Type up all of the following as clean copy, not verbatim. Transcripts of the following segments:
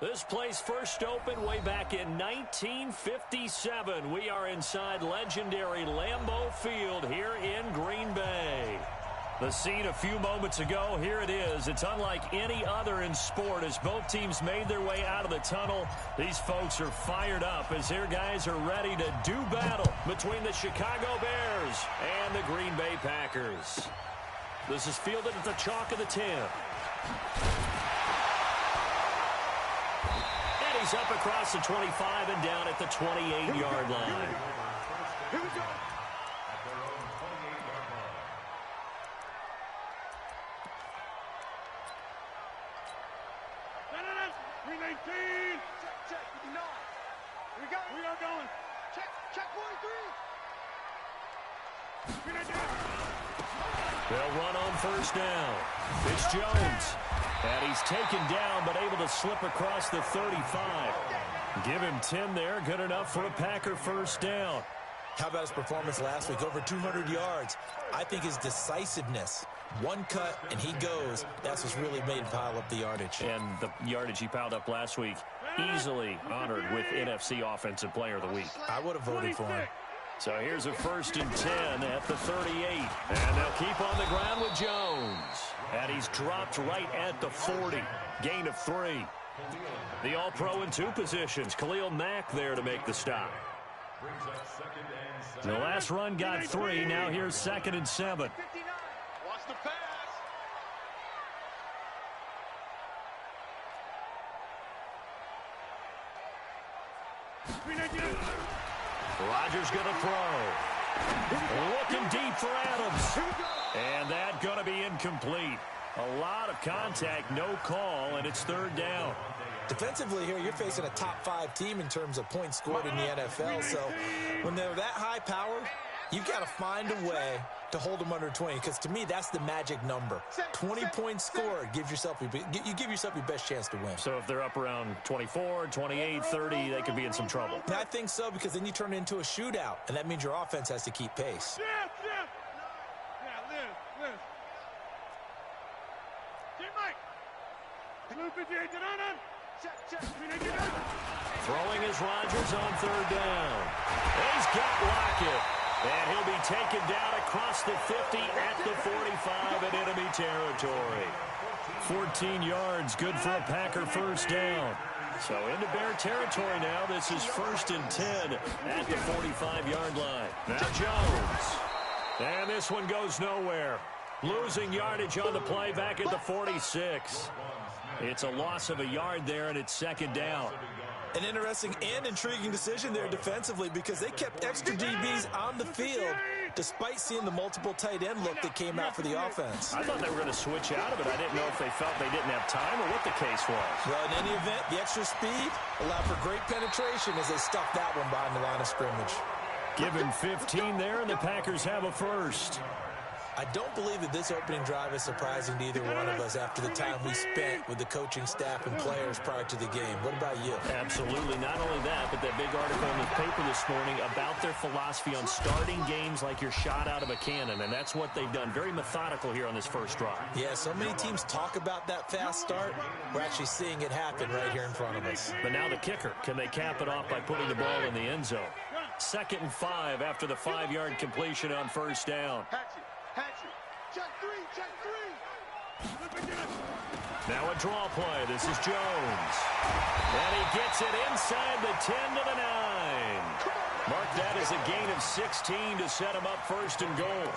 This place first opened way back in 1957. We are inside legendary Lambeau Field here in Green Bay. The scene a few moments ago, here it is. It's unlike any other in sport as both teams made their way out of the tunnel. These folks are fired up as their guys are ready to do battle between the Chicago Bears and the Green Bay Packers. This is fielded at the chalk of the 10. He's up across the 25 and down at the 28-yard line. Here we go. Green 18. Check. We got it. We are going. Check 1-3. Green 18. They'll run on first down. It's Jones. And he's taken down, but able to slip across the 35. Give him 10 there. Good enough for a Packer first down. How about his performance last week? Over 200 yards. I think his decisiveness. One cut, and he goes. That's what's really made him pile up the yardage. And the yardage he piled up last week, easily honored with NFC Offensive Player of the Week. I would have voted for him. So here's a 1st and 10 at the 38. And they'll keep on the ground with Jones. And he's dropped right at the 40. Gain of 3. The All-Pro in 2 positions. Khalil Mack there to make the stop. The last run got 3. Now here's 2nd and 7. Watch the pass. Rodgers going to throw. Looking deep for Adams. And that going to be incomplete. A lot of contact, no call, and it's 3rd down. Defensively here, you're facing a top 5 team in terms of points scored in the NFL. So when they're that high powered, you've got to find a way to hold them under 20. Because to me, that's the magic number. 20 points scored, you give yourself your best chance to win. So if they're up around 24, 28, 30, they could be in some trouble. I think so, because then you turn it into a shootout, and that means your offense has to keep pace. Yeah, Liz. Teammate. Throwing is Rodgers on 3rd down. He's got Lockett. And he'll be taken down across the 50 at the 45 in enemy territory. 14 yards, good for a Packer first down. So into Bear territory now. This is 1st and 10 at the 45-yard line. Now Jones. And this one goes nowhere. Losing yardage on the play back at the 46. It's a loss of a yard there, and it's 2nd down. An interesting and intriguing decision there defensively, because they kept extra DBs on the field despite seeing the multiple tight end look that came out for the offense. I thought they were going to switch out of it. I didn't know if they felt they didn't have time or what the case was. Well, in any event, the extra speed allowed for great penetration as they stuffed that one behind the line of scrimmage. Give him 15 there, and the Packers have a first. I don't believe that this opening drive is surprising to either one of us after the time we spent with the coaching staff and players prior to the game. What about you? Absolutely. Not only that, but that big article in the paper this morning about their philosophy on starting games like you're shot out of a cannon, and that's what they've done. Very methodical here on this first drive. Yeah, so many teams talk about that fast start. We're actually seeing it happen right here in front of us. But now the kicker. Can they cap it off by putting the ball in the end zone? 2nd and 5 after the 5-yard completion on first down. Check 3. Now a draw play. This is Jones. And he gets it inside the 10 to the 9. Mark that as a gain of 16 to set him up 1st and goal.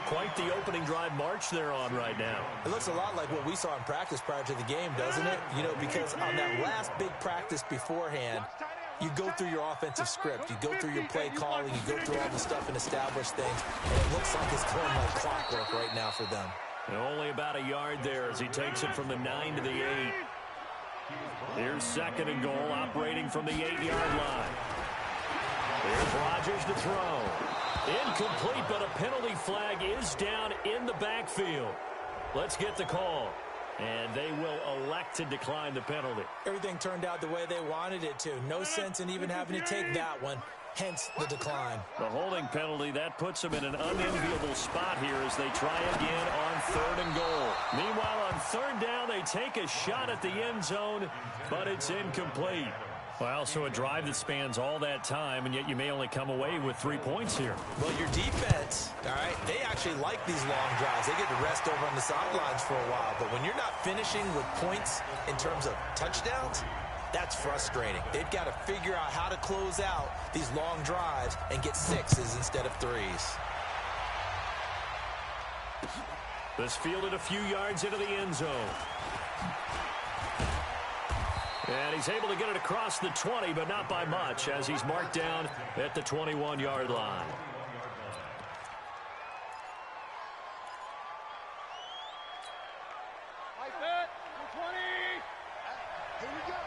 Quite the opening drive march they're on right now. It looks a lot like what we saw in practice prior to the game, doesn't it? You know, because on that last big practice beforehand, you go through your offensive script. You go through your play calling. You go through all the stuff and establish things. And it looks like it's going like clockwork right now for them. And only about a yard there as he takes it from the 9 to the 8. Here's 2nd and goal, operating from the 8-yard line. Here's Rodgers to throw. Incomplete, but a penalty flag is down in the backfield. Let's get the call. And they will elect to decline the penalty. Everything turned out the way they wanted it to. No sense in even having to take that one. hence the decline. The holding penalty, that puts them in an unenviable spot here as they try again on 3rd and goal. Meanwhile, on 3rd down, they take a shot at the end zone, but it's incomplete. Well, so a drive that spans all that time, and yet you may only come away with 3 points here. Well, your defense, all right, they actually like these long drives. They get to rest over on the sidelines for a while. But when you're not finishing with points in terms of touchdowns, that's frustrating. They've got to figure out how to close out these long drives and get 6s instead of 3s. This fielded a few yards into the end zone. And he's able to get it across the 20, but not by much, as he's marked down at the 21-yard line. Like that. 20. Here we go.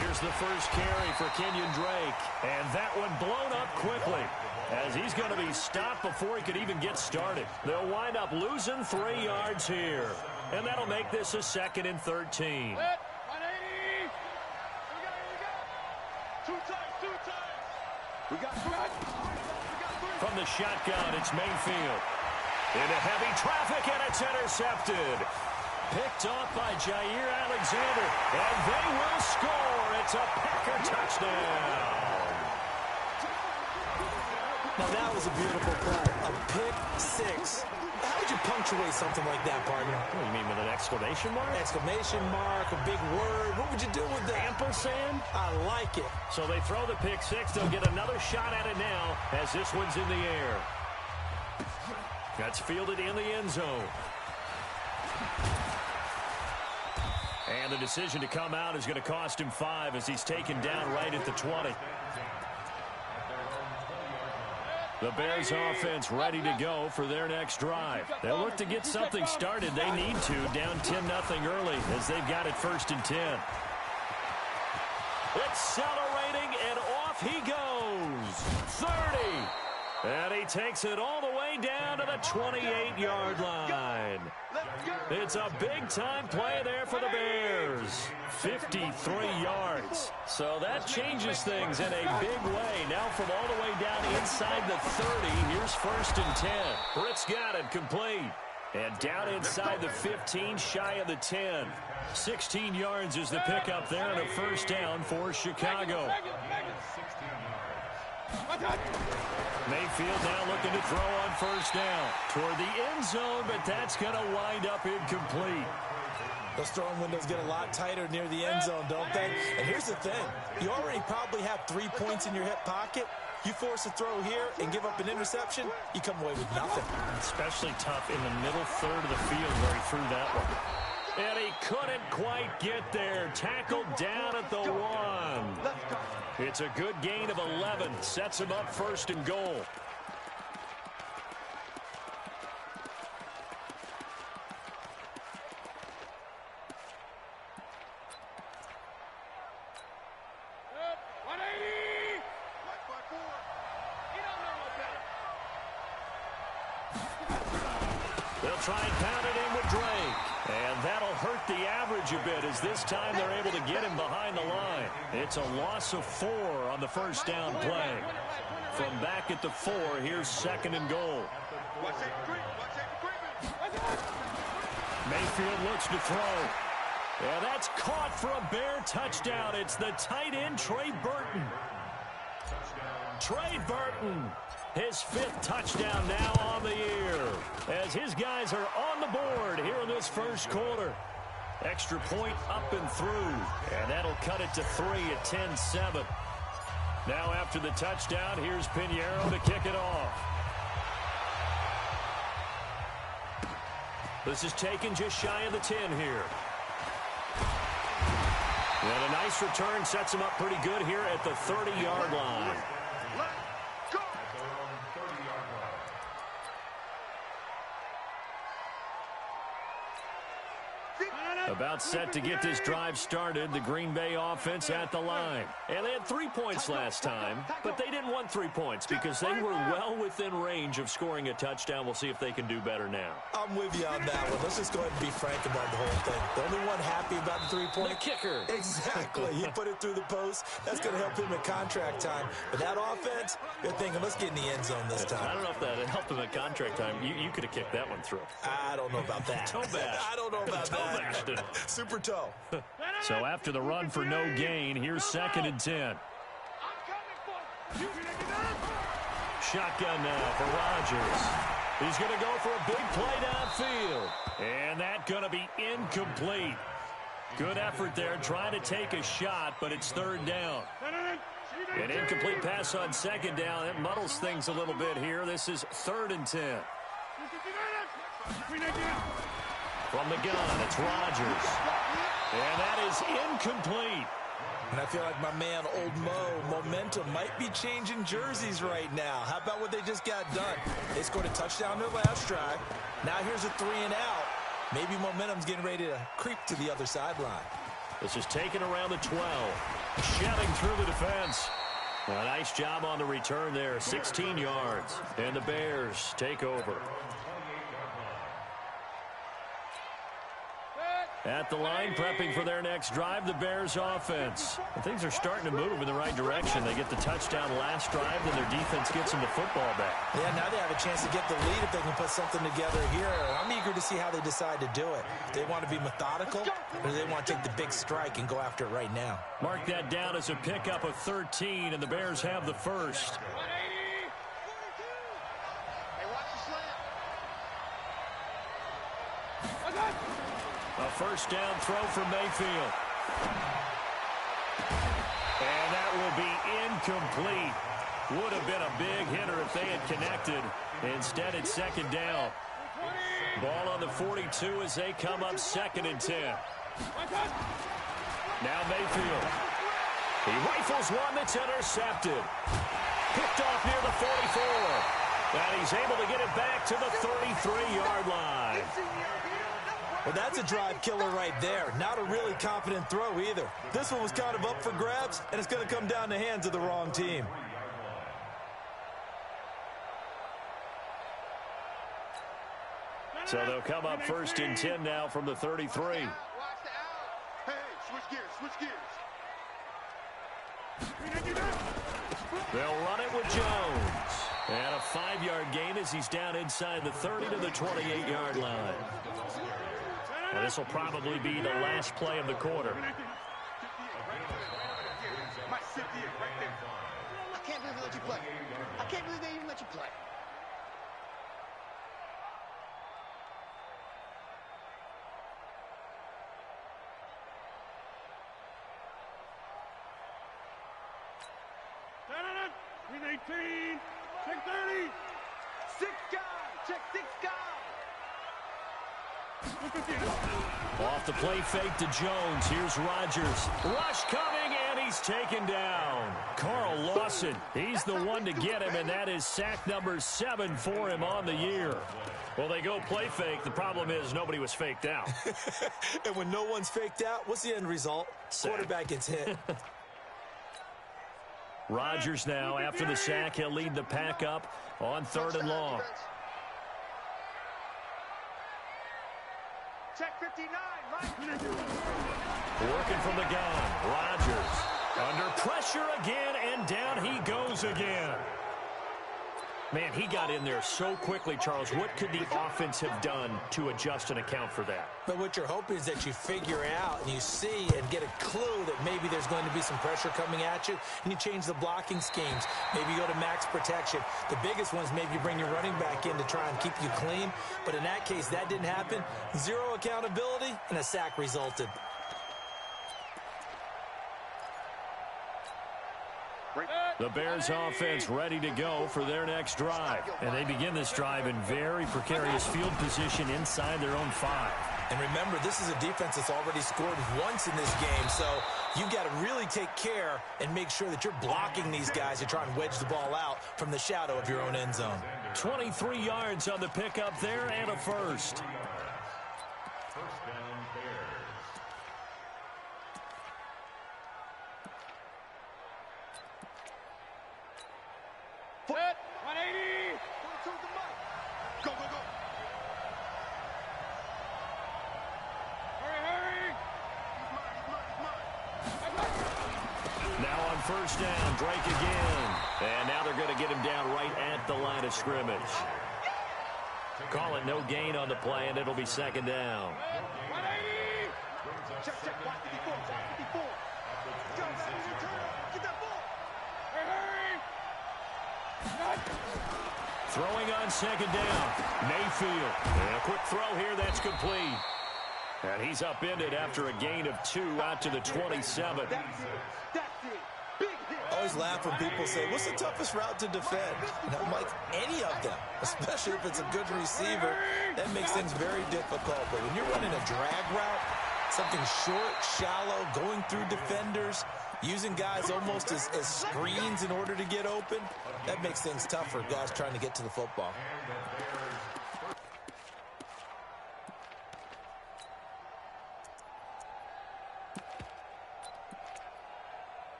Here's the first carry for Kenyon Drake. And that one blown up quickly, as he's going to be stopped before he could even get started. They'll wind up losing 3 yards here. And that'll make this a 2nd and 13. 180. Here we go. 2 times. We got 3. From the shotgun, it's Mayfield. Into heavy traffic, and it's intercepted. Picked off by Jair Alexander, and they will score. It's a Packer touchdown. Now, that was a beautiful play. A pick 6. How would you punctuate something like that, partner? What do you mean, with an exclamation mark? Exclamation mark, a big word. What would you do with that? Ampersand? I like it. So they throw the pick 6. They'll get another shot at it now as this one's in the air. That's fielded in the end zone. And the decision to come out is going to cost him 5 as he's taken down right at the 20. The Bears offense ready to go for their next drive. They'll look to get something started. They need to, down 10-0 early as they've got it 1st and 10. Accelerating, and off he goes. 30. And he takes it all the way down to the 28-yard line. It's a big-time play there for the Bears. 53 yards. So that changes things in a big way. Now from all the way down inside the 30, here's 1st and 10. Britt's got it complete. And down inside the 15, shy of the 10. 16 yards is the pickup there and a 1st down for Chicago. Mayfield now looking to throw on 1st down toward the end zone, but that's going to wind up incomplete. Those throwing windows get a lot tighter near the end zone, don't they? And here's the thing. You already probably have 3 points in your hip pocket. You force a throw here and give up an interception, you come away with nothing. Especially tough in the middle third of the field where he threw that one. And he couldn't quite get there. Tackled down at the 1. It's a good gain of 11. Sets him up 1st and goal. They'll try and pound it in with Drake. And that'll hurt the average a bit as this time they're able to get him behind the line. It's a loss of 4 on the 1st down play. From back at the 4, here's 2nd and goal. Mayfield looks to throw. And that's caught for a Bear touchdown. It's the tight end, Trey Burton. Trey Burton, his 5th touchdown now on the year, as his guys are on the board here in this 1st quarter. Extra point up and through, and that'll cut it to 3 at 10-7. Now after the touchdown, here's Pinheiro to kick it off. This is taken just shy of the 10 here. And a nice return sets him up pretty good here at the 30-yard line. About set to get this drive started, the Green Bay offense at the line. And they had 3 points last time, but they didn't want 3 points because they were well within range of scoring a touchdown. We'll see if they can do better now. I'm with you on that one. Let's just go ahead and be frank about the whole thing. The only one happy about the 3-point. The kicker. Exactly. He put it through the post. That's going to help him at contract time. But that offense, they're thinking, let's get in the end zone this time. I don't know if that helped him at contract time. You could have kicked that one through. I don't know about that. Toe bash. I don't know about that. Super toe. So after the run for no gain, here's 2nd and 10. Shotgun now for Rodgers. He's going to go for a big play downfield. And that's going to be incomplete. Good effort there, trying to take a shot, but it's 3rd down. An incomplete pass on 2nd down. It muddles things a little bit here. This is 3rd and 10. From the gun, it's Rodgers. And that is incomplete. And I feel like my man, Old Mo, momentum might be changing jerseys right now. How about what they just got done? They scored a touchdown their last drive. Now here's a 3 and out. Maybe momentum's getting ready to creep to the other sideline. This is taken around the 12. Shelling through the defense. A nice job on the return there. 16 yards. And the Bears take over. At the line, prepping for their next drive, the Bears offense. And things are starting to move in the right direction. They get the touchdown last drive, then their defense gets them the football back. Yeah, now they have a chance to get the lead if they can put something together here. I'm eager to see how they decide to do it. They want to be methodical, or do they want to take the big strike and go after it right now? Mark that down as a pickup of 13, and the Bears have the first. A first down throw for Mayfield. And that will be incomplete. Would have been a big hitter if they had connected. Instead, it's 2nd down. Ball on the 42 as they come up 2nd and 10. Now Mayfield. He rifles one that's intercepted. Picked off near the 44. And he's able to get it back to the 33-yard line. Well, that's a drive killer right there. Not a really confident throw either. This one was kind of up for grabs, and it's going to come down the hands of the wrong team. So they'll come up 1st and 10 now from the 33. Hey, switch gears. They'll run it with Jones. And a 5-yard gain as he's down inside the 30 to the 28-yard line. And this will probably be the last play of the quarter. I can't believe they let you play. I can't believe they even let you play. Win 18. Check 30. 6 guys. Check 6 guys. Off the play fake to Jones. Here's Rodgers. Rush coming, and he's taken down. Carl Lawson, he's the one to get him, and that is sack number 7 for him on the year. Well, they go play fake. The problem is nobody was faked out. And when no one's faked out, what's the end result? Sack. Quarterback gets hit. Rodgers now, after the sack, he'll lead the pack up on 3rd and long. Check 59, right? Working from the gun. Rodgers under pressure again, and down he goes again. Man, he got in there so quickly, Charles. What could the offense have done to adjust and account for that? But what you're hoping is that you figure out and you see and get a clue that maybe there's going to be some pressure coming at you, and you change the blocking schemes. Maybe you go to max protection. The biggest one is maybe you bring your running back in to try and keep you clean. But in that case, that didn't happen. 0 accountability, and a sack resulted. The Bears offense ready to go for their next drive. And they begin this drive in very precarious field position inside their own 5. And remember, this is a defense that's already scored once in this game, so you've got to really take care and make sure that you're blocking these guys to try and wedge the ball out from the shadow of your own end zone. 23 yards on the pickup there and a first. Foot, 180. Go, go, go. Hurry, hurry. Now on first down, Drake again. And now they're going to get him down right at the line of scrimmage. Call it no gain on the play, and it'll be second down. 180. Check, check, 154, 154. Go, baby, turn up. Get that ball. Hurry, hurry. Throwing on second down, Mayfield. And a quick throw here, that's complete. And he's upended after a gain of 2 out to the 27. That's it. That's it. Big hit. I always laugh when people say, what's the toughest route to defend? And I'm like, any of them, especially if it's a good receiver. That makes things very difficult. But when you're running a drag route, something short, shallow, going through defenders, using guys almost as screens in order to get open, that makes things tough for guys trying to get to the football.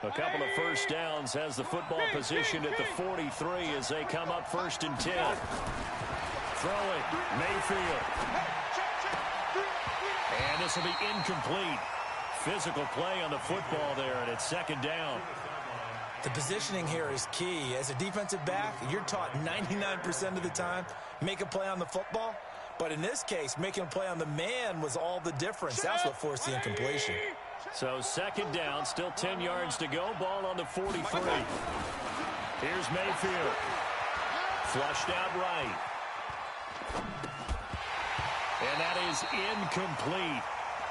A couple of first downs has the football positioned at the 43 as they come up 1st and 10. Throw it, Mayfield. And this will be incomplete. Physical play on the football there, and it's second down. The positioning here is key. As a defensive back, you're taught 99% of the time, make a play on the football. But in this case, making a play on the man was all the difference. That's what forced the incompletion. So second down, still 10 yards to go. Ball on the 43. Here's Mayfield. Flushed out right. And that is incomplete.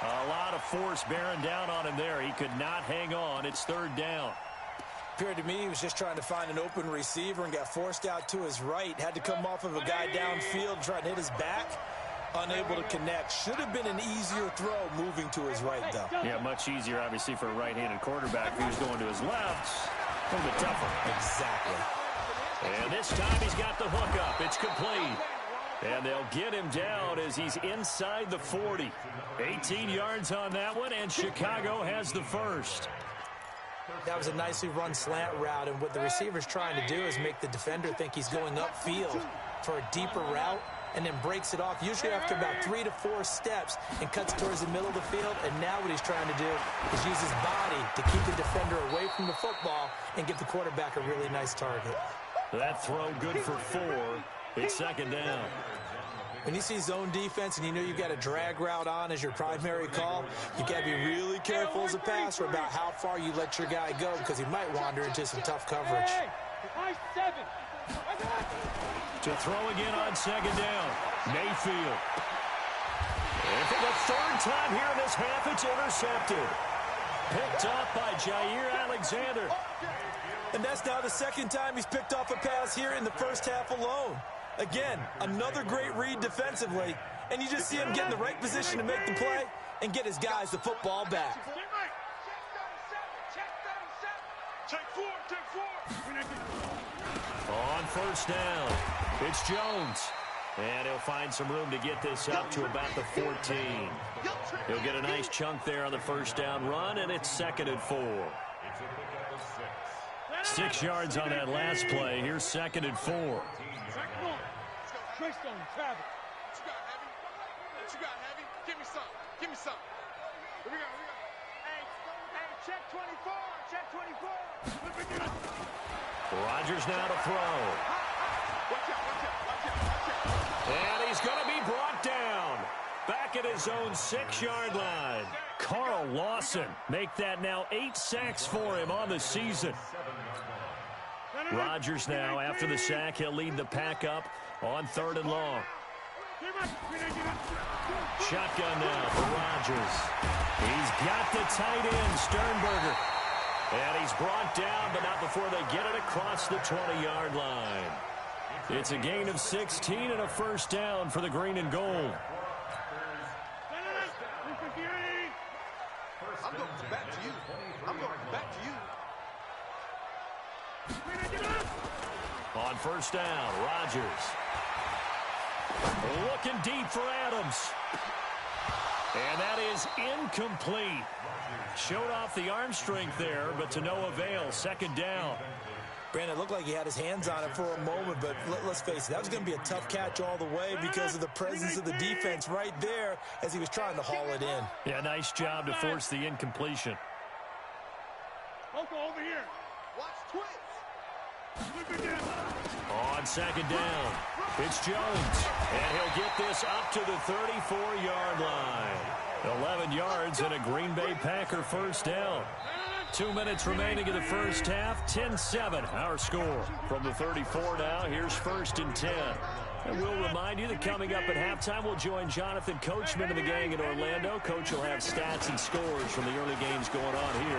A lot of force bearing down on him there. He could not hang on. It's third down. Appeared to me he was just trying to find an open receiver and got forced out to his right. Had to come off of a guy downfield trying to hit his back. Unable to connect. Should have been an easier throw moving to his right, though. Yeah, much easier, obviously, for a right-handed quarterback. If he was going to his left, a little bit tougher. Exactly. And this time he's got the hook up. It's complete. And they'll get him down as he's inside the 40. 18 yards on that one, and Chicago has the first. That was a nicely run slant route, and what the receiver's trying to do is make the defender think he's going upfield for a deeper route, and then breaks it off, usually after about 3 to 4 steps, and cuts towards the middle of the field. And now what he's trying to do is use his body to keep the defender away from the football and give the quarterback a really nice target. That throw good for 4. It's second down. When you see zone defense and you know you've got a drag route on as your primary call, you've got to be really careful as a passer about how far you let your guy go, because he might wander into some tough coverage. To throw again on second down, Mayfield. And for the third time here in this half, it's intercepted. Picked up by Jair Alexander. And that's now the second time he's picked off a pass here in the first half alone. Again, another great read defensively, and you just see him get in the right position to make the play and get his guys the football back. Check four. On first down, it's Jones. And he'll find some room to get this up to about the 14. He'll get a nice chunk there on the first down run, and it's second and 4. 6 yards on that last play. Here's second and 4. Trace on Travis. What you got, Heavy? Give me some. Here we go. Hey, check 24. Check 24. Rodgers now to throw. Watch out. And he's going to be brought down. Back at his own 6-yard line. Carl Lawson make that now 8 sacks for him on the season. Rodgers now, after the sack, he'll lead the pack up on 3rd and long. Shotgun now for Rodgers. He's got the tight end, Sternberger. And he's brought down, but not before they get it across the 20-yard line. It's a gain of 16 and a first down for the green and gold. I'm going back to you. On first down, Rodgers. Looking deep for Adams. And that is incomplete. Showed off the arm strength there, but to no avail. Second down. Brandon, it looked like he had his hands on it for a moment, but let's face it, that was going to be a tough catch all the way because of the presence of the defense right there as he was trying to haul it in. Yeah, nice job to force the incompletion. Over here. Watch twitch. On second down, it's Jones, and he'll get this up to the 34-yard line. 11 yards and a Green Bay Packer first down. 2 minutes remaining in the first half, 10-7, our score. From the 34 now, here's 1st and 10. And we'll remind you that coming up at halftime, we'll join Jonathan Coachman and the gang in Orlando. Coach will have stats and scores from the early games going on here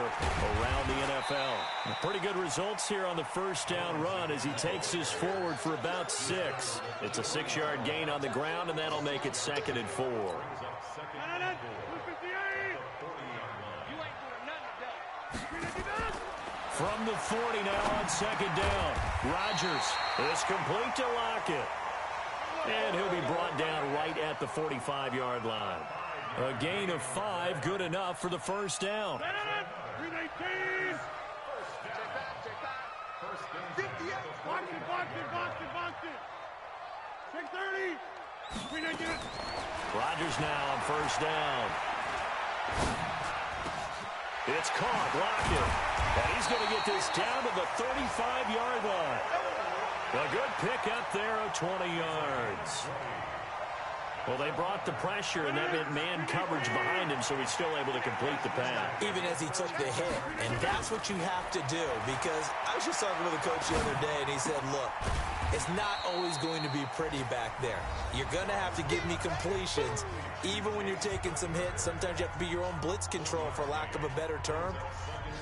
around the NFL. Pretty good results here on the first down run as he takes this forward for about 6. It's a 6-yard gain on the ground, and that'll make it 2nd and 4. From the 40 now on second down. Rodgers is complete to Lockett. And he'll be brought down right at the 45-yard line. A gain of 5, good enough for the first down. 319. Box it. 630. Rodgers now on first down. It's caught, Lockett. And he's going to get this down to the 35-yard line. A good pick up there of 20 yards. Well, they brought the pressure, and that meant man coverage behind him, so he's still able to complete the pass. Even as he took the hit. And that's what you have to do, because I was just talking with a coach the other day, and he said, look, it's not always going to be pretty back there. You're going to have to give me completions. Even when you're taking some hits, sometimes you have to be your own blitz control, for lack of a better term.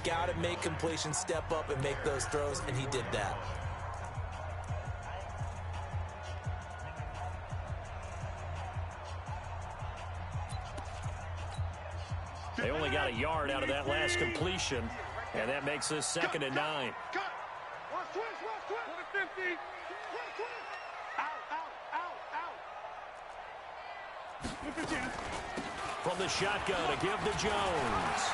Got to make completions, step up, and make those throws, and he did that. They only got a yard out of that last completion, and that makes this 2nd and 9. Cut. Watch twitch. 50. Out. From the shotgun to give to Jones.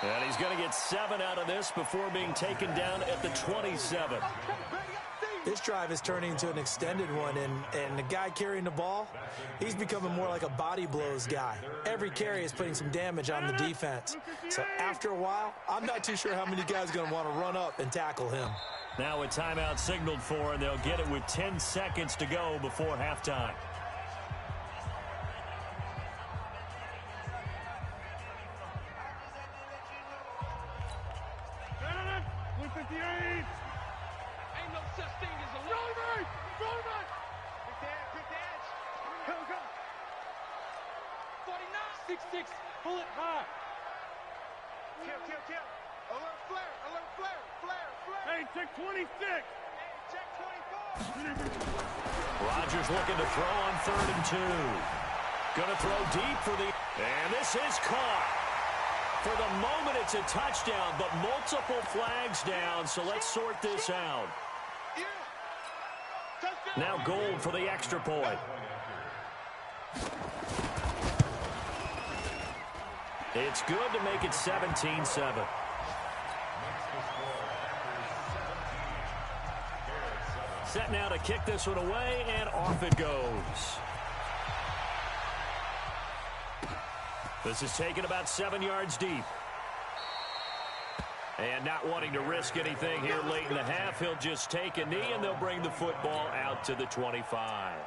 And he's going to get 7 out of this before being taken down at the 27. This drive is turning into an extended one, and the guy carrying the ball, he's becoming more like a body blows guy. Every carry is putting some damage on the defense. So after a while, I'm not too sure how many guys are going to want to run up and tackle him. Now a timeout signaled for, and they'll get it with 10 seconds to go before halftime. Ain't no such thing as a run. Quick dash. Go. 49. 6-6. Pull it high. Kill. Alert flare. Hey, check 26. Hey, check 24. Rodgers looking to throw on 3rd and 2. Going to throw deep for the... And this is caught. For the moment, it's a touchdown, but multiple flags down, so let's sort this out. Now Gold for the extra point. It's good to make it 17-7. Set now to kick this one away, and off it goes. This is taken about 7 yards deep. And not wanting to risk anything here late in the half, he'll just take a knee, and they'll bring the football out to the 25.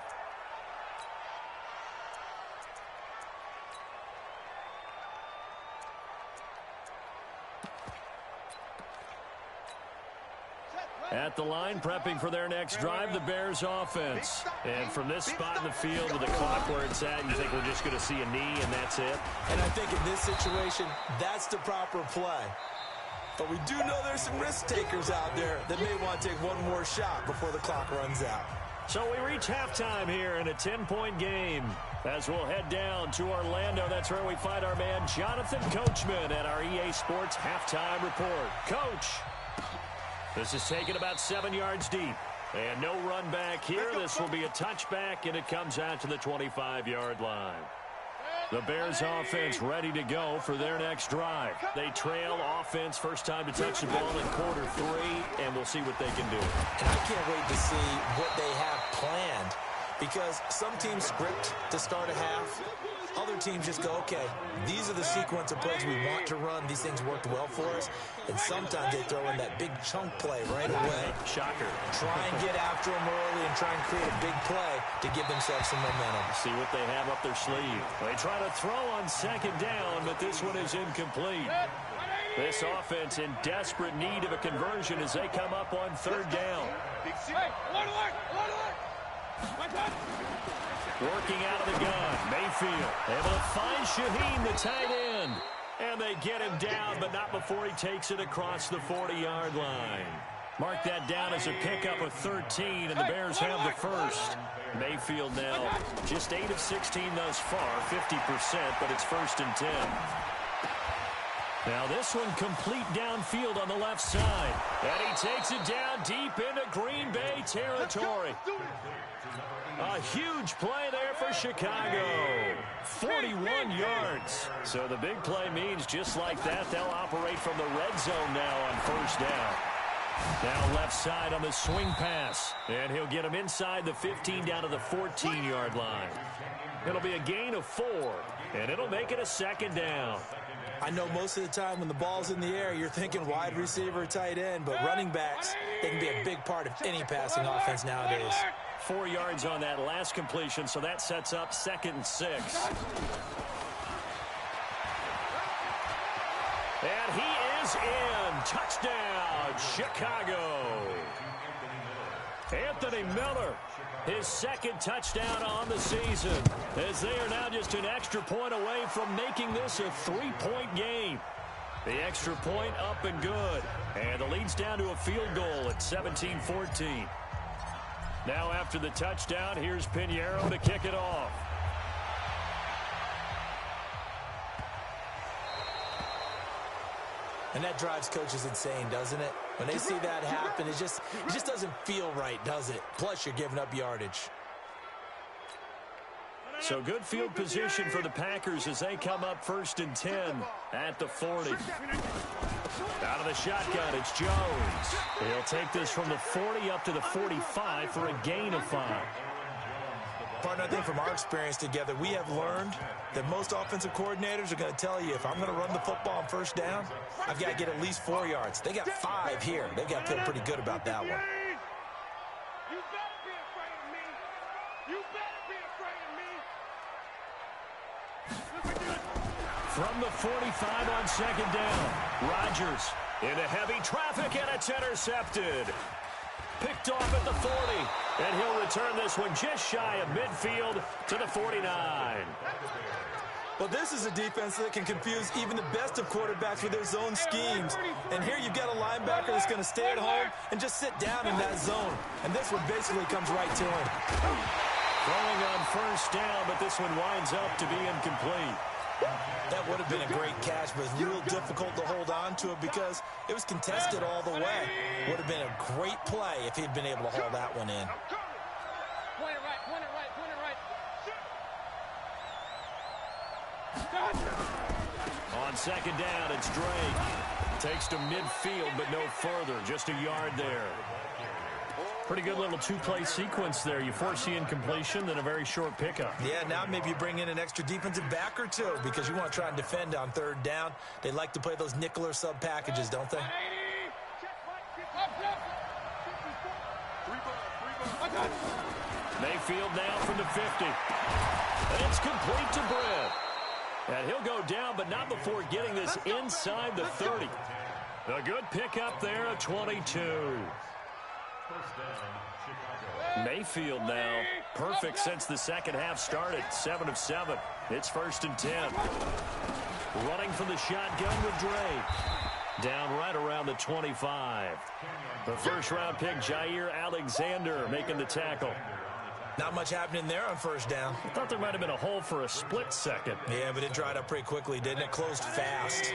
At the line, prepping for their next drive, the Bears offense. And from this spot in the field with the clock where it's at, you think we're just going to see a knee and that's it? And I think in this situation, that's the proper play. But we do know there's some risk takers out there that may want to take one more shot before the clock runs out. So we reach halftime here in a 10-point game. As we'll head down to Orlando, that's where we find our man Jonathan Coachman at our EA Sports Halftime Report. Coach, this is taken about 7 yards deep. And no run back here. This will be a touchback, and it comes out to the 25-yard line. The Bears offense ready to go for their next drive. They trail offense, first time to touch the ball in quarter 3, and we'll see what they can do. And I can't wait to see what they have planned, because some teams script to start a half. Other teams just go, okay, these are the sequence of plays we want to run. These things worked well for us. And sometimes they throw in that big chunk play right away. Shocker. Try and get after them early and try and create a big play to give themselves some momentum. See what they have up their sleeve. They try to throw on second down, but this one is incomplete. This offense in desperate need of a conversion as they come up on third down. Working out of the gun, Mayfield able to find Shaheen, the tight end. And they get him down, but not before he takes it across the 40-yard line. Mark that down as a pickup of 13, and the Bears have the first. Mayfield now just 8 of 16 thus far, 50%, but it's 1st and 10. Now this one complete downfield on the left side. And he takes it down deep into Green Bay territory. A huge play there for Chicago. 41 yards. So the big play means just like that, they'll operate from the red zone now on first down. Now left side on the swing pass. And he'll get him inside the 15 down to the 14-yard line. It'll be a gain of 4, and it'll make it a 2nd down. I know most of the time when the ball's in the air, you're thinking wide receiver, tight end, but running backs, they can be a big part of any passing offense nowadays. 4 yards on that last completion, so that sets up 2nd and 6. And he is in. Touchdown, Chicago. Anthony Miller, his 2nd touchdown on the season, as they are now just an extra point away from making this a 3-point game. The extra point up and good. And the lead's down to a field goal at 17-14. Now after the touchdown, here's Pinheiro to kick it off. And that drives coaches insane, doesn't it? When they see that happen, it just doesn't feel right, does it? Plus, you're giving up yardage. So good field position for the Packers as they come up 1st and 10 at the 40. Out of the shotgun, it's Jones. He'll take this from the 40 up to the 45 for a gain of 5. Partner, I think from our experience together, we have learned that most offensive coordinators are going to tell you, if I'm going to run the football on first down, I've got to get at least 4 yards. They got 5 here. They've got to feel pretty good about that one. You better be afraid of me. You better be afraid of me. From the 45 on 2nd down, Rodgers into heavy traffic, and it's intercepted. Picked off at the 40, and he'll return this one just shy of midfield to the 49. Well, this is a defense that can confuse even the best of quarterbacks with their zone schemes. And here you've got a linebacker that's going to stay at home and just sit down in that zone. And this one basically comes right to him. Throwing on first down, but this one winds up to be incomplete. That would have been a great catch, but it's real difficult to hold on to it because it was contested all the way. Would have been a great play if he'd been able to haul that one in. Point it right, point it right, point it right. On 2nd down, it's Drake. Takes to midfield, but no further. Just a yard there. Pretty good little 2-play sequence there. You force the incompletion, then a very short pickup. Yeah, now maybe you bring in an extra defensive back or two because you want to try and defend on 3rd down. They like to play those nickel or sub packages, don't they? Mayfield now from the 50. And it's complete to Brett. And he'll go down, but not before getting this inside the 30. A good pickup there at 22. Mayfield now perfect since the 2nd half started. 7 of 7. It's 1st and 10. Running from the shotgun with Drake. Down right around the 25. The 1st-round pick, Jair Alexander, making the tackle. Not much happening there on 1st down. I thought there might have been a hole for a split second. Yeah, but it dried up pretty quickly, didn't it? Closed fast.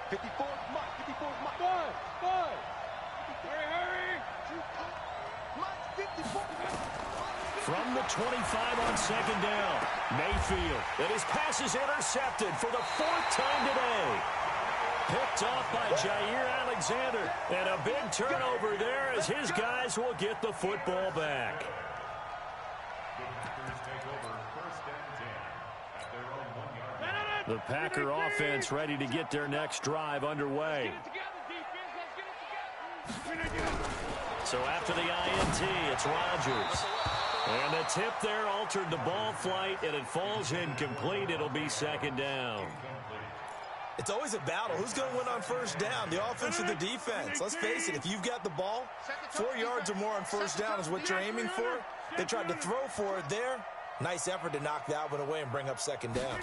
54 is Mike. 54 is Mike. 5. From the 25 on second down, Mayfield. And his pass is intercepted for the 4th time today. Picked off by Jair Alexander. And a big turnover there as his guys will get the football back. The Packer offense ready to get their next drive underway. So after the INT, it's Rodgers. And the tip there altered the ball flight, and it falls incomplete. It'll be second down. It's always a battle. Who's going to win on first down, the offense or the defense? Let's face it, if you've got the ball, 4 yards or more on first down is what you're aiming for. They tried to throw for it there. Nice effort to knock that one away and bring up second down.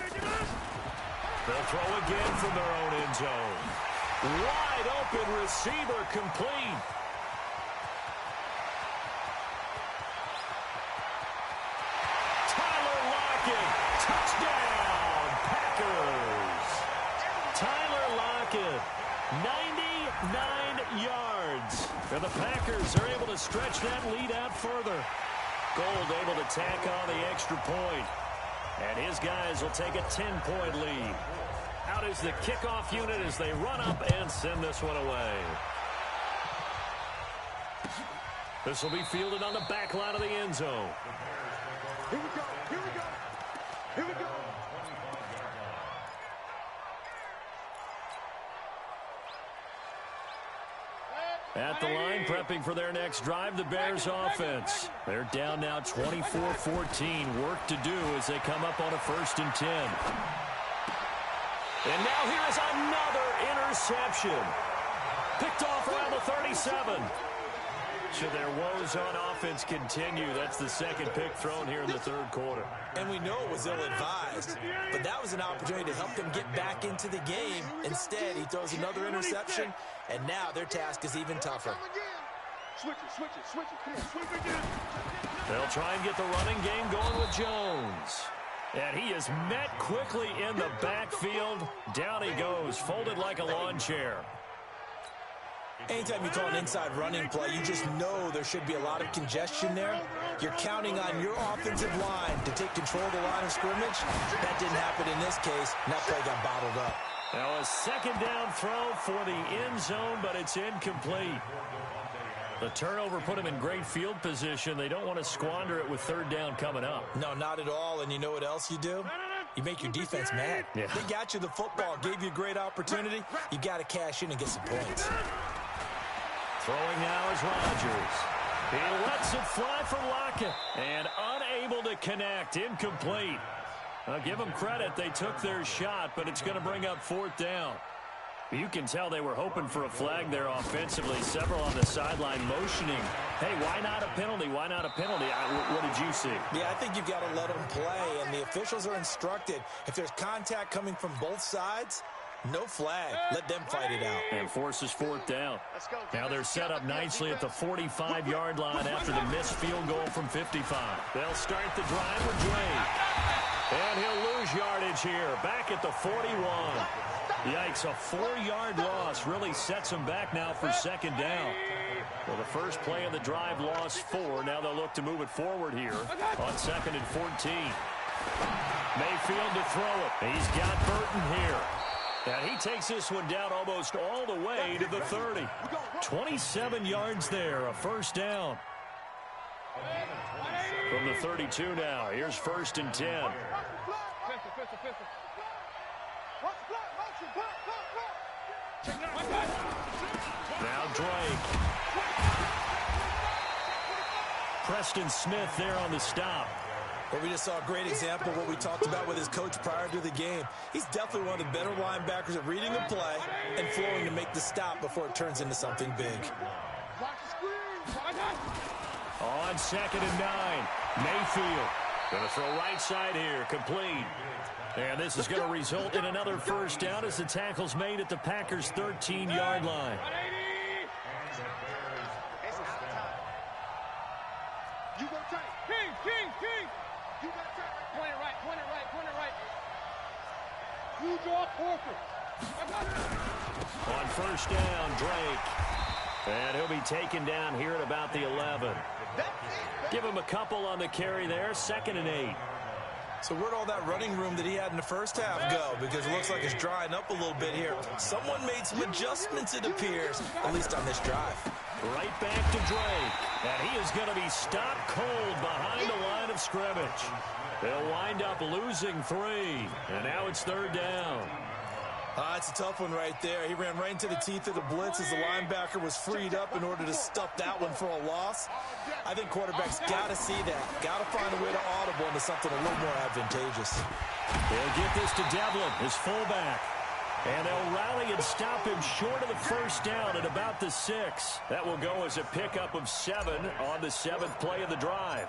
They'll throw again from their own end zone. Wide open receiver complete. Tyler Lockett, touchdown, Packers. Tyler Lockett, 99 yards. And the Packers are able to stretch that lead out further. Gold able to tack on the extra point. And his guys will take a 10-point lead. Out is the kickoff unit as they run up and send this one away. This will be fielded on the back line of the end zone. Here we go. Here we go. Here we go. At the line, prepping for their next drive, the Bears offense. They're down now 24-14. Work to do as they come up on a 1st and 10. And now here is another interception. Picked off around the 37. Should their woes on offense continue, that's the second pick thrown here in the 3rd quarter. And we know it was ill-advised, but that was an opportunity to help them get back into the game. Instead, he throws another interception, and now their task is even tougher. Switch it. Come on, switch again. They'll try and get the running game going with Jones. And he is met quickly in the backfield. Down he goes, folded like a lawn chair. Anytime you call an inside running play, you just know there should be a lot of congestion there. You're counting on your offensive line to take control of the line of scrimmage. That didn't happen in this case, and that play got bottled up. Now a second down throw for the end zone, but it's incomplete. The turnover put him in great field position. They don't want to squander it with 3rd down coming up. No, not at all. And you know what else you do? You make your defense mad. Yeah. They got you the football, gave you a great opportunity. You got to cash in and get some points. Throwing now is Rodgers. He lets it fly from Lockett and unable to connect. Incomplete. I'll give them credit. They took their shot, but it's going to bring up 4th down. You can tell they were hoping for a flag there offensively. Several on the sideline motioning. Hey, why not a penalty? Why not a penalty? What did you see? Yeah, I think you've got to let them play, and the officials are instructed. If there's contact coming from both sides, no flag. Let them fight it out. And forces 4th down. Now they're set up nicely at the 45-yard line after the missed field goal from 55. They'll start the drive with Drake. And he'll lose yardage here. Back at the 41. Yikes, a 4-yard loss really sets them back now for second down. Well, the first play of the drive lost 4. Now they'll look to move it forward here on 2nd and 14. Mayfield to throw it. He's got Burton here. And he takes this one down almost all the way to the 30. 27 yards there, a 1st down. From the 32 now, here's 1st and 10. Now Drake. Preston Smith there on the stop. Well, we just saw a great example of what we talked about with his coach prior to the game. He's definitely one of the better linebackers at reading the play and flowing to make the stop before it turns into something big. On 2nd and 9, Mayfield going to throw right side here, complete. And this is going to result in another 1st down as the tackle's made at the Packers' 13-yard line. You go tight. King. You got tight. Point it right. You draw corporate. On 1st down, Drake. And he'll be taken down here at about the 11. Give him a couple on the carry there, 2nd and 8. So where'd all that running room that he had in the first half go? Because it looks like it's drying up a little bit here. Someone made some adjustments, it appears, at least on this drive. Right back to Drake. And he is going to be stopped cold behind the line of scrimmage. They'll wind up losing 3. And now it's 3rd down. It's a tough one right there. He ran right into the teeth of the blitz as the linebacker was freed up in order to stuff that one for a loss. I think quarterbacks got to see that. Got to find a way to audible into something a little more advantageous. They'll get this to Devlin, his fullback. And they'll rally and stop him short of the first down at about the 6. That will go as a pickup of 7 on the 7th play of the drive.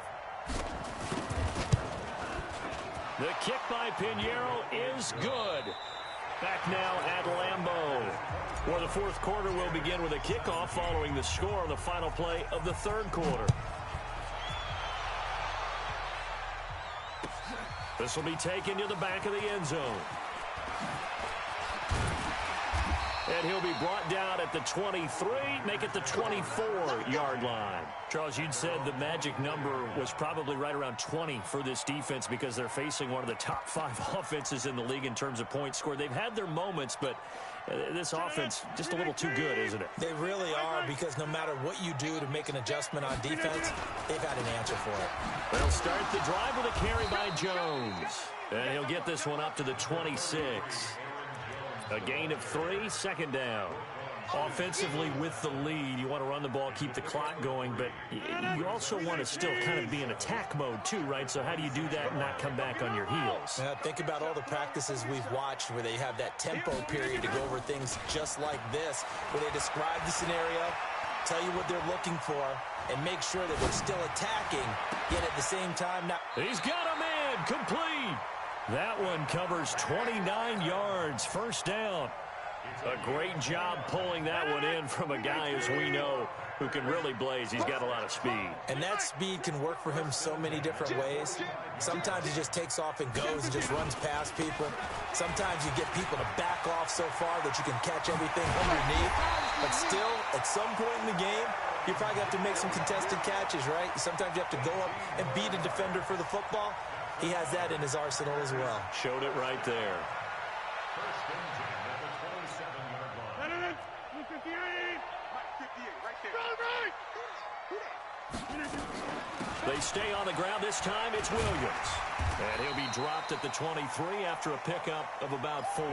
The kick by Pinheiro is good. Back now at Lambeau, where the 4th quarter will begin with a kickoff following the score on the final play of the 3rd quarter. This will be taken to the back of the end zone. And he'll be brought down at the 23, make it the 24-yard line. Charles, you'd said the magic number was probably right around 20 for this defense because they're facing one of the top 5 offenses in the league in terms of points scored. They've had their moments, but this offense just a little too good, isn't it? They really are, because no matter what you do to make an adjustment on defense, they've had an answer for it. They'll start the drive with a carry by Jones. And he'll get this one up to the 26. A gain of 3, 2nd down. Offensively with the lead, you want to run the ball, keep the clock going, but you also want to still kind of be in attack mode too, right? So how do you do that and not come back on your heels? Think about all the practices we've watched where they have that tempo period to go over things just like this, where they describe the scenario, tell you what they're looking for, and make sure that they're still attacking, yet at the same time not... He's got a man, complete! That one covers 29 yards, 1st down. A great job pulling that one in from a guy, as we know, who can really blaze. He's got a lot of speed. And that speed can work for him so many different ways. Sometimes he just takes off and goes and just runs past people. Sometimes you get people to back off so far that you can catch everything underneath. But still, at some point in the game, you probably have to make some contested catches, right? Sometimes you have to go up and beat a defender for the football. He has that in his arsenal as well. Showed it right there. They stay on the ground. This time it's Williams. And he'll be dropped at the 23 after a pickup of about 4.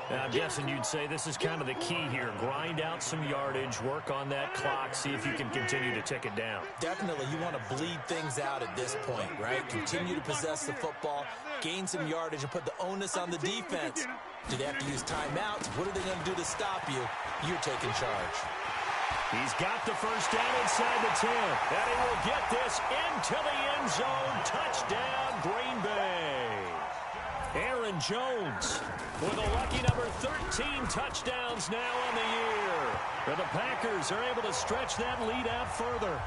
Now, I'm guessing you'd say this is kind of the key here. Grind out some yardage, work on that clock, see if you can continue to tick it down. Definitely, you want to bleed things out at this point, right? Continue to possess the football, gain some yardage, and put the onus on the defense. Do they have to use timeouts? What are they going to do to stop you? You're taking charge. He's got the first down inside the 10. And he will get this into the end zone. Touchdown, Green Bay. Aaron Jones with a lucky number 13 touchdowns now on the year. And the Packers are able to stretch that lead out further.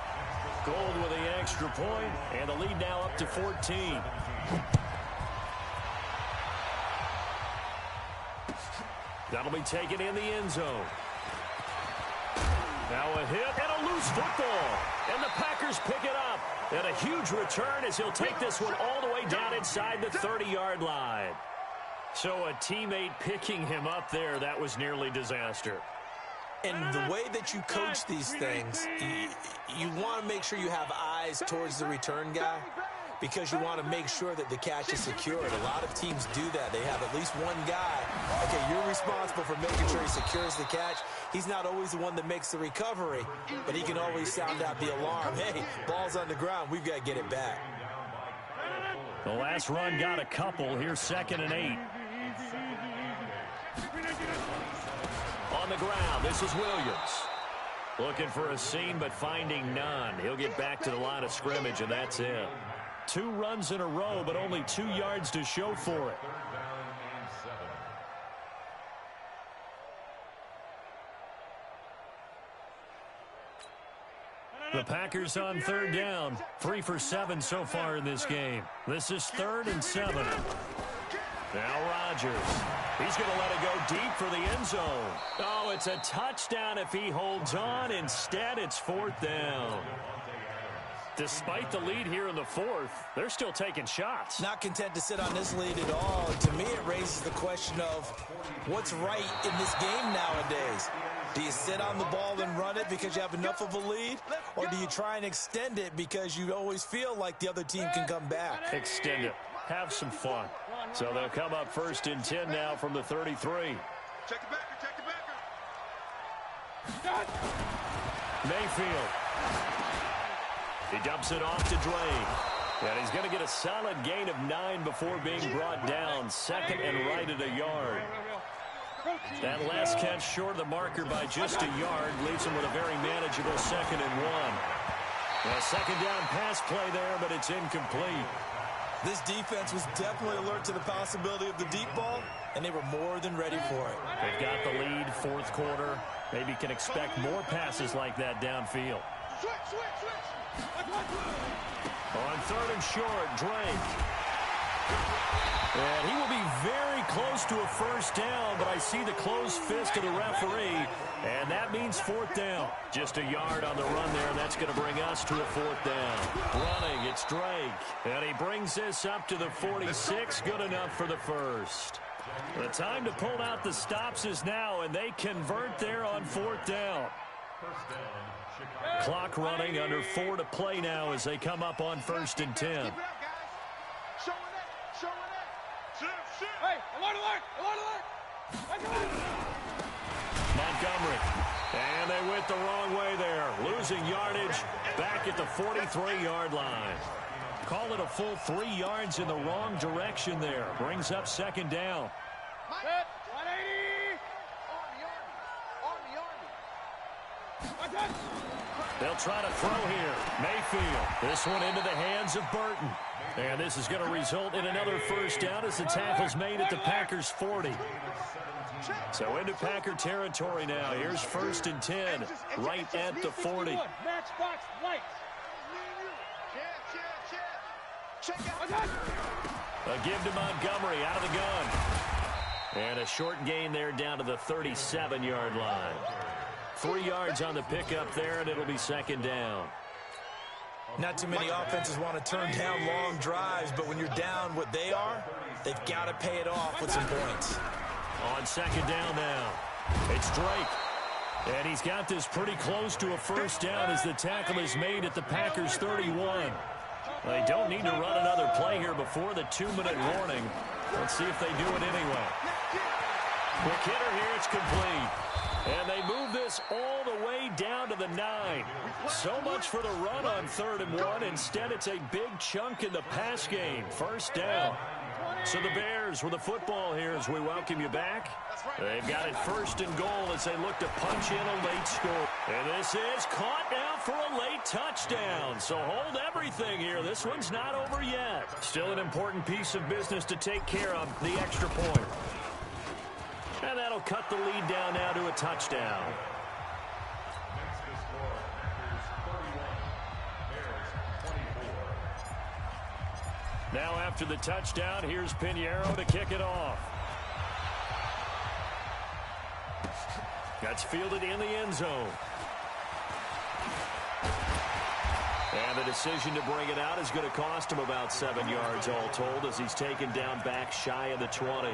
Gold with the extra point, and the lead now up to 14. That'll be taken in the end zone. Now a hit and a loose football. And the Packers pick it up. And a huge return as he'll take this one all the way down inside the 30-yard line. So a teammate picking him up there, that was nearly disaster. And the way that you coach these things, you want to make sure you have eyes towards the return guy, because you want to make sure that the catch is secured. A lot of teams do that. They have at least one guy. Okay, you're responsible for making sure he secures the catch. He's not always the one that makes the recovery, but he can always sound out the alarm. Hey, ball's on the ground. We've got to get it back. The last run got a couple. Here's 2nd and 8. On the ground, this is Williams. Looking for a seam, but finding none. He'll get back to the line of scrimmage, and that's it. 2 runs in a row, but only 2 yards to show for it. The Packers on 3rd down. 3 for 7 so far in this game. This is 3rd and 7. Now Rodgers. He's going to let it go deep for the end zone. Oh, it's a touchdown if he holds on. Instead, it's 4th down. Despite the lead here in the 4th, they're still taking shots. Not content to sit on this lead at all. To me, it raises the question of what's right in this game nowadays. Do you sit on the ball and run it because you have enough of a lead? Or do you try and extend it because you always feel like the other team can come back? Extend it. Have some fun. So they'll come up 1st and 10 now from the 33. Check it back. Mayfield. He dumps it off to Drake. And he's going to get a solid gain of 9 before being brought down. 2nd and right at a yard. That last catch short of the marker by just a yard leaves him with a very manageable 2nd and 1. A 2nd down pass play there, but it's incomplete. This defense was definitely alert to the possibility of the deep ball, and they were more than ready for it. They've got the lead, 4th quarter. Maybe can expect more passes like that downfield. Switch. On 3rd and short, Drake. And he will be very close to a 1st down, but I see the closed fist of the referee, and that means 4th down. Just a yard on the run there. That's going to bring us to a 4th down. Running, it's Drake. And he brings this up to the 46. Good enough for the 1st. The time to pull out the stops is now, and they convert there on 4th down. Clock running, under 4 to play now as they come up on 1st and 10. Keep it up, guys. Showing it. Hey, alert. Montgomery. And they went the wrong way there. Losing yardage back at the 43-yard line. Call it a full 3 yards in the wrong direction there. Brings up 2nd down. 180. They'll try to throw here. Mayfield. This one into the hands of Burton. And this is going to result in another 1st down as the tackle's made at the Packers 40. So into Packer territory now. Here's 1st and 10, right at the 40. Matchbox lights. A give to Montgomery out of the gun. And a short gain there down to the 37-yard line. 3 yards on the pickup there, and it'll be 2nd down. Not too many offenses want to turn down long drives, but when you're down what they are, they've got to pay it off with some points. On 2nd down now, it's Drake. And he's got this pretty close to a 1st down as the tackle is made at the Packers 31. They don't need to run another play here before the 2-minute warning. Let's see if they do it anyway. Quick hitter here, it's complete. And they move this all the way down to the 9. So much for the run on 3rd and 1. Instead, it's a big chunk in the pass game. 1st down. So the Bears with the football here as we welcome you back. They've got it 1st and goal as they look to punch in a late score. And this is caught now for a late touchdown. So hold everything here. This one's not over yet. Still an important piece of business to take care of, the extra point. And that'll cut the lead down now to a touchdown. Now after the touchdown, here's Pinheiro to kick it off. That's fielded in the end zone. And the decision to bring it out is going to cost him about 7 yards all told as he's taken down back shy of the 20.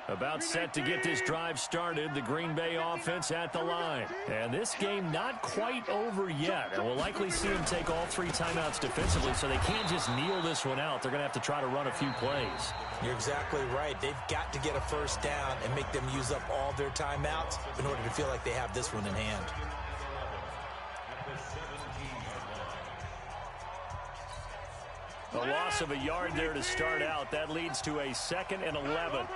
About set to get this drive started, the Green Bay offense at the line. And this game not quite over yet. And we'll likely see them take all 3 timeouts defensively, so they can't just kneel this one out. They're going to have to try to run a few plays. You're exactly right. They've got to get a 1st down and make them use up all their timeouts in order to feel like they have this one in hand. A loss of a yard there to start out. That leads to a 2nd and 11.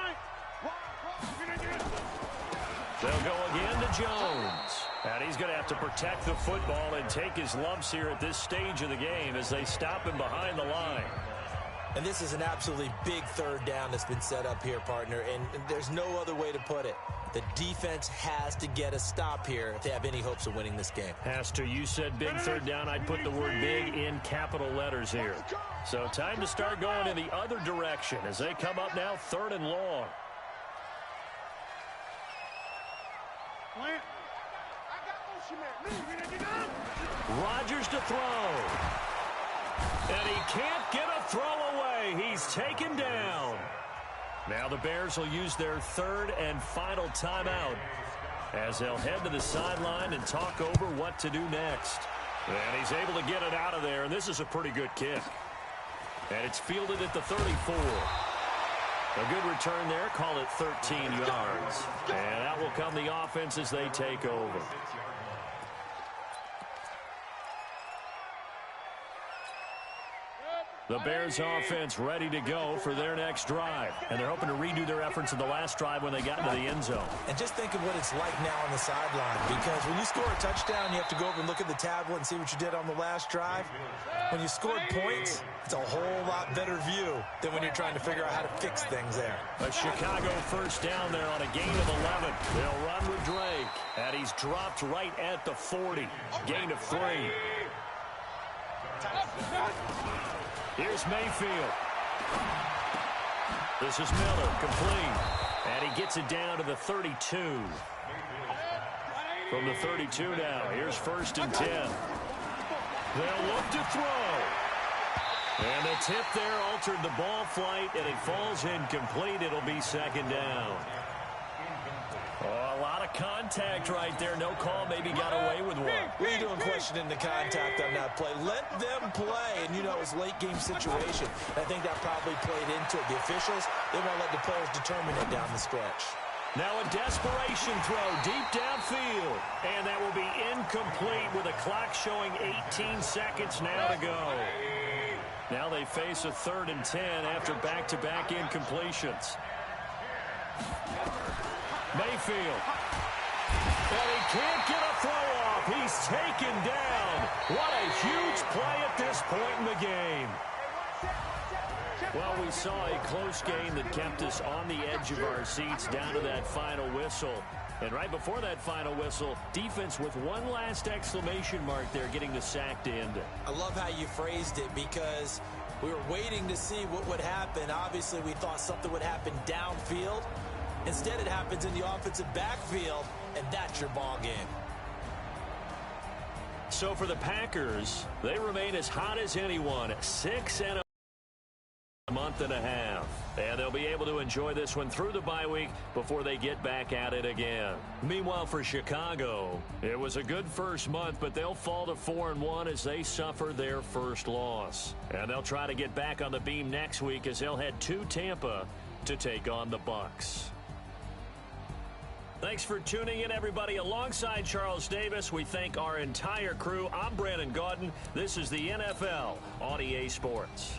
They'll go again to Jones. And he's going to have to protect the football and take his lumps here at this stage of the game as they stop him behind the line. And this is an absolutely big third down that's been set up here, partner, and there's no other way to put it. The defense has to get a stop here if they have any hopes of winning this game. Has to. You said big third down. I'd put the word big in capital letters here. So time to start going in the other direction as they come up now 3rd and long. Rodgers to throw. And he can't get a throw away. He's taken down. Now the Bears will use their 3rd and final timeout as they'll head to the sideline and talk over what to do next. And he's able to get it out of there, and this is a pretty good kick. And it's fielded at the 34. A good return there. Call it 13 yards. And that will come the offense as they take over. The Bears offense ready to go for their next drive. And they're hoping to redo their efforts in the last drive when they got into the end zone. And just think of what it's like now on the sideline, because when you score a touchdown, you have to go over and look at the tablet and see what you did on the last drive. When you scored points, it's a whole lot better view than when you're trying to figure out how to fix things there. A Chicago first down there on a gain of 11. They'll run with Drake. And he's dropped right at the 40. Gain of 3. Here's Mayfield. This is Miller, complete. And he gets it down to the 32. From the 32 now, here's 1st and 10. They'll look to throw. And the tip there altered the ball flight, and it falls incomplete. It'll be 2nd down. Oh, a lot of contact right there. No call, maybe got away with one. What are you doing questioning the contact on that play? Let them play. And, you know, it's a late-game situation. I think that probably played into it. The officials, they won't let the players determine it down the stretch. Now a desperation throw deep downfield. And that will be incomplete with a clock showing 18 seconds now to go. Now they face a 3rd and 10 after back-to-back incompletions. Mayfield. And he can't get a throw off. He's taken down. What a huge play at this point in the game. Well, we saw a close game that kept us on the edge of our seats down to that final whistle. And right before that final whistle, defense with one last exclamation mark there, getting the sack to end it. I love how you phrased it, because we were waiting to see what would happen. Obviously, we thought something would happen downfield. Instead, it happens in the offensive backfield, and that's your ball game. So for the Packers, they remain as hot as anyone, 6 and a month and a half. And they'll be able to enjoy this one through the bye week before they get back at it again. Meanwhile, for Chicago, it was a good first month, but they'll fall to 4-1 as they suffer their first loss. And they'll try to get back on the beam next week as they'll head to Tampa to take on the Bucs. Thanks for tuning in, everybody. Alongside Charles Davis, we thank our entire crew. I'm Brandon Gaudin. This is the NFL on EA Sports.